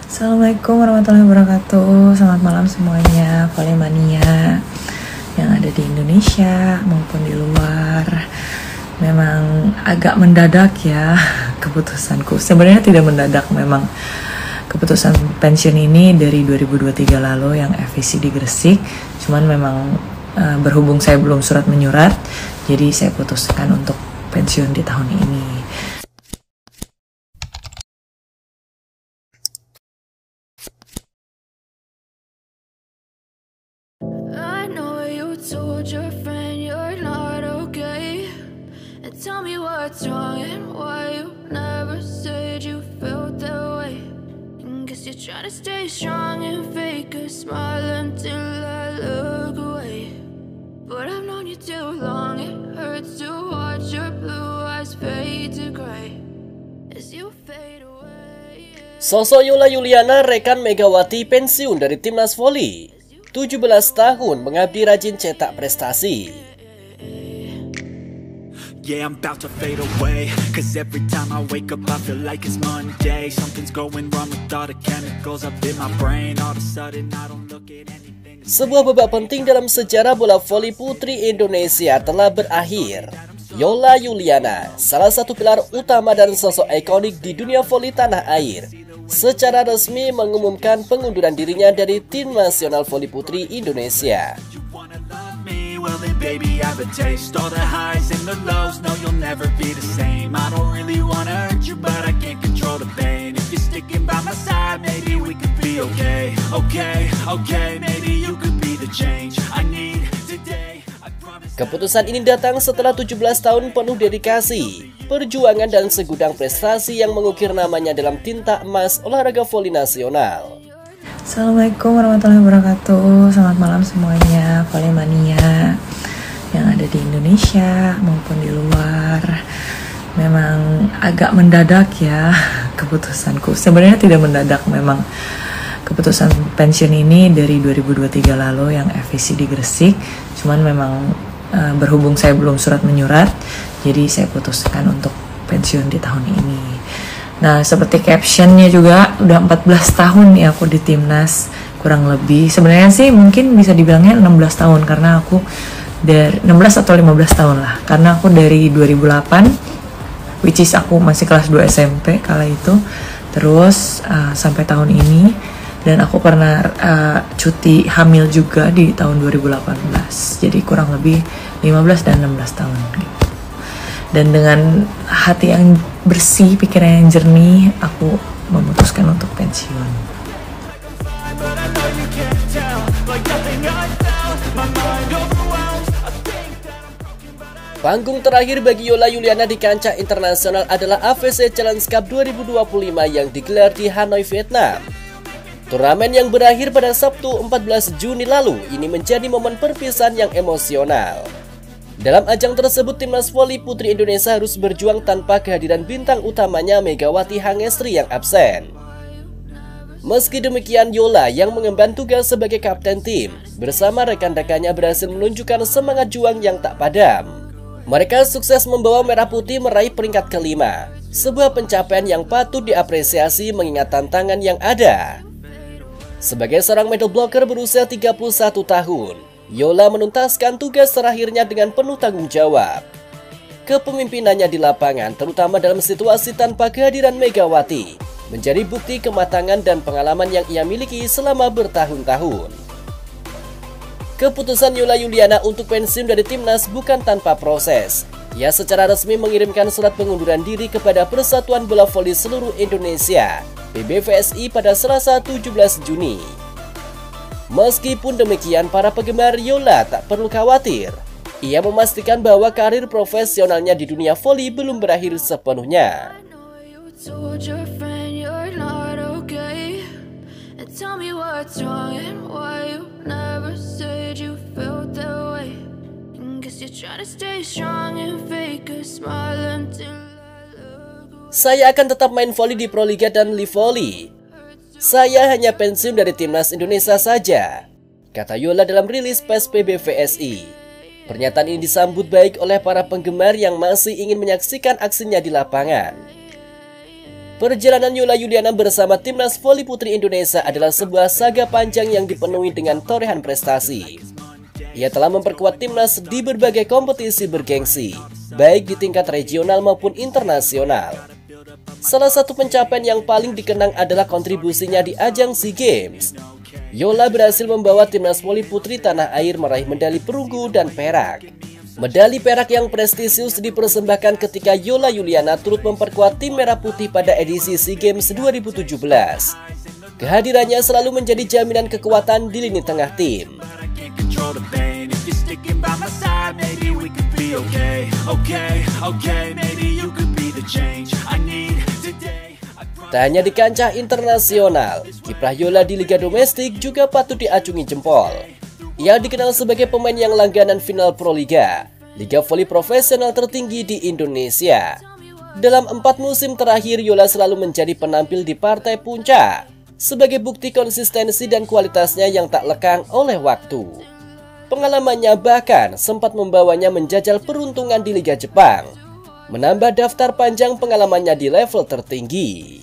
Assalamualaikum warahmatullahi wabarakatuh. Selamat malam semuanya, Volley-mania yang ada di Indonesia maupun di luar. Memang agak mendadak ya keputusanku. Sebenarnya tidak mendadak, memang keputusan pensiun ini dari 2023 lalu yang FVC di Gresik. Cuman memang berhubung saya belum surat menyurat, jadi saya putuskan untuk pensiun di tahun ini. I know you told your friend you're not okay, and tell me what's wrong and why you never said you felt that way. And guess you're trying to stay strong and fake a smile until I look away. But I've known you too long, it hurts to watch your blue eyes fade to gray as you fade away. Sosok Yola Yuliana rekan Megawati pensiun dari timnas voli. 17 tahun mengabdi rajin cetak prestasi. Yeah, I'm about to fade away, cause every time I wake up I feel like it's Monday. Something's going wrong with all the chemicals up in my brain. All of a sudden I don't look at anything. Sebuah babak penting dalam sejarah bola voli putri Indonesia telah berakhir. Yola Yuliana, salah satu pilar utama dan sosok ikonik di dunia voli tanah air, secara resmi mengumumkan pengunduran dirinya dari tim nasional voli putri Indonesia. You wanna love me? Well then baby I have a taste. All the highs and the lows, no you'll never be the same. I don't really wanna hurt you but I can't control the pain. If you're sticking by my side, maybe we could be okay. Okay, maybe you could be the change I need today. I promise. Keputusan ini datang setelah 17 tahun penuh dedikasi, perjuangan dan segudang prestasi yang mengukir namanya dalam tinta emas olahraga voli nasional. Assalamualaikum warahmatullahi wabarakatuh. Selamat malam semuanya, Volley-mania yang ada di Indonesia maupun di luar. Memang agak mendadak ya keputusanku. Sebenarnya tidak mendadak, memang keputusan pensiun ini dari 2023 lalu yang FVC di Gresik. Cuman memang berhubung saya belum surat menyurat, jadi saya putuskan untuk pensiun di tahun ini. Nah, seperti captionnya juga udah 14 tahun nih aku di timnas, kurang lebih. Sebenarnya sih mungkin bisa dibilangnya 16 tahun karena aku dari 16 atau 15 tahun lah. Karena aku dari 2008, which is aku masih kelas 2 SMP kala itu. Terus sampai tahun ini, dan aku pernah cuti hamil juga di tahun 2018. Jadi kurang lebih 15 dan 16 tahun gitu. Dan dengan hati yang bersih, pikiran yang jernih, aku memutuskan untuk pensiun. But I know you can't tell, like nothing I felt. My mind overwhelmed. I think that I'm broken but I Panggung terakhir bagi Yola Yuliana di kancah internasional adalah AVC Challenge Cup 2025 yang digelar di Hanoi, Vietnam. Turnamen yang berakhir pada Sabtu 14 Juni lalu ini menjadi momen perpisahan yang emosional. Dalam ajang tersebut, timnas voli putri Indonesia harus berjuang tanpa kehadiran bintang utamanya Megawati Hangestri yang absen. Meski demikian, Yola yang mengemban tugas sebagai kapten tim bersama rekan-rekannya berhasil menunjukkan semangat juang yang tak padam. Mereka sukses membawa Merah Putih meraih peringkat kelima, sebuah pencapaian yang patut diapresiasi mengingat tantangan yang ada. Sebagai seorang medal blocker berusia 31 tahun, Yola menuntaskan tugas terakhirnya dengan penuh tanggung jawab. Kepemimpinannya di lapangan, terutama dalam situasi tanpa kehadiran Megawati, menjadi bukti kematangan dan pengalaman yang ia miliki selama bertahun-tahun. Keputusan Yola Yuliana untuk pensiun dari timnas bukan tanpa proses. Ia secara resmi mengirimkan surat pengunduran diri kepada Persatuan Bola Voli Seluruh Indonesia, PBVSI, pada Selasa 17 Juni. Meskipun demikian, para penggemar Yola tak perlu khawatir. Ia memastikan bahwa karir profesionalnya di dunia voli belum berakhir sepenuhnya. I know you told your friend you're not okay, and tell me what's wrong and why you never said you felt that way. And guess you're trying to stay strong and fake a smile until I look away. Saya akan tetap main voli di Proliga dan Live Volley. Saya hanya pensiun dari timnas Indonesia saja, kata Yola dalam rilis pers PBVSI. Pernyataan ini disambut baik oleh para penggemar yang masih ingin menyaksikan aksinya di lapangan. Perjalanan Yola Juliana bersama Timnas Voli Putri Indonesia adalah sebuah saga panjang yang dipenuhi dengan torehan prestasi. Ia telah memperkuat timnas di berbagai kompetisi bergengsi, baik di tingkat regional maupun internasional. Salah satu pencapaian yang paling dikenang adalah kontribusinya di ajang SEA Games. Yola berhasil membawa timnas voli putri tanah air meraih medali perunggu dan perak. Medali perak yang prestisius dipersembahkan ketika Yola Juliana turut memperkuat tim merah putih pada edisi SEA Games 2017. Kehadirannya selalu menjadi jaminan kekuatan di lini tengah tim. Tak hanya di kancah internasional, kiprah Yola di liga domestik juga patut diacungi jempol. Ia dikenal sebagai pemain yang langganan final Proliga, liga voli profesional tertinggi di Indonesia. Dalam 4 musim terakhir, Yola selalu menjadi penampil di partai puncak, sebagai bukti konsistensi dan kualitasnya yang tak lekang oleh waktu. Pengalamannya bahkan sempat membawanya menjajal peruntungan di Liga Jepang, menambah daftar panjang pengalamannya di level tertinggi.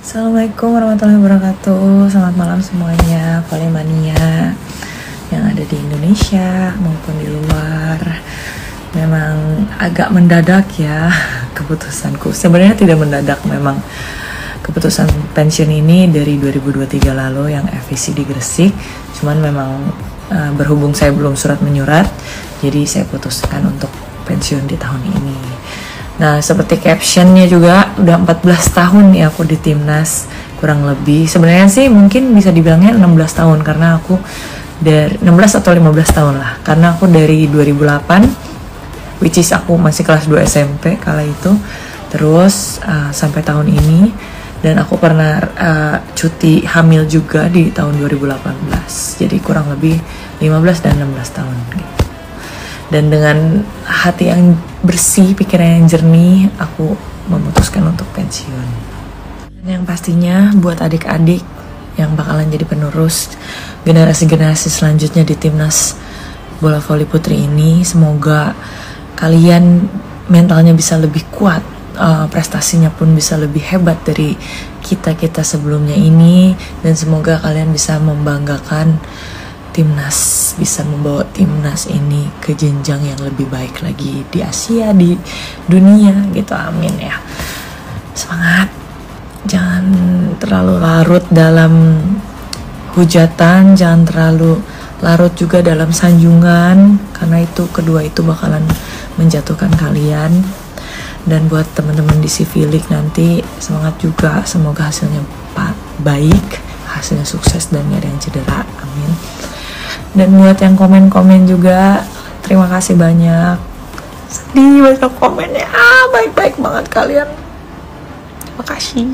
Assalamualaikum warahmatullahi wabarakatuh. Selamat malam semuanya, Voli Mania yang ada di Indonesia maupun di luar. Memang agak mendadak ya keputusanku. Sebenarnya tidak mendadak, memang keputusan pensiun ini dari 2023 lalu yang FVC di Gresik. Cuman memang berhubung saya belum surat menyurat, jadi saya putuskan untuk pensiun di tahun ini. Nah, seperti captionnya juga udah 14 tahun ya aku di timnas, kurang lebih. Sebenarnya sih mungkin bisa dibilangnya 16 tahun karena aku dari 16 atau 15 tahun lah. Karena aku dari 2008, which is aku masih kelas 2 SMP kala itu, terus sampai tahun ini. Dan aku pernah cuti hamil juga di tahun 2018. Jadi kurang lebih 15 dan 16 tahun gitu. Dan dengan hati yang bersih, pikiran yang jernih, aku memutuskan untuk pensiun. Yang pastinya buat adik-adik yang bakalan jadi penerus generasi-generasi selanjutnya di timnas bola voli putri ini, semoga kalian mentalnya bisa lebih kuat, prestasinya pun bisa lebih hebat dari kita sebelumnya ini, dan semoga kalian bisa membanggakan timnas, bisa membawa timnas ini ke jenjang yang lebih baik lagi di Asia, di dunia gitu, amin ya. Semangat, jangan terlalu larut dalam hujatan, jangan terlalu larut juga dalam sanjungan, karena itu kedua itu bakalan menjatuhkan kalian. Dan buat teman-teman di Civilik nanti semangat juga, semoga hasilnya baik, hasilnya sukses dan gak ada yang cedera, amin. Dan buat yang komen-komen juga, terima kasih banyak. Sedih baca komennya, baik-baik banget kalian. Terima kasih.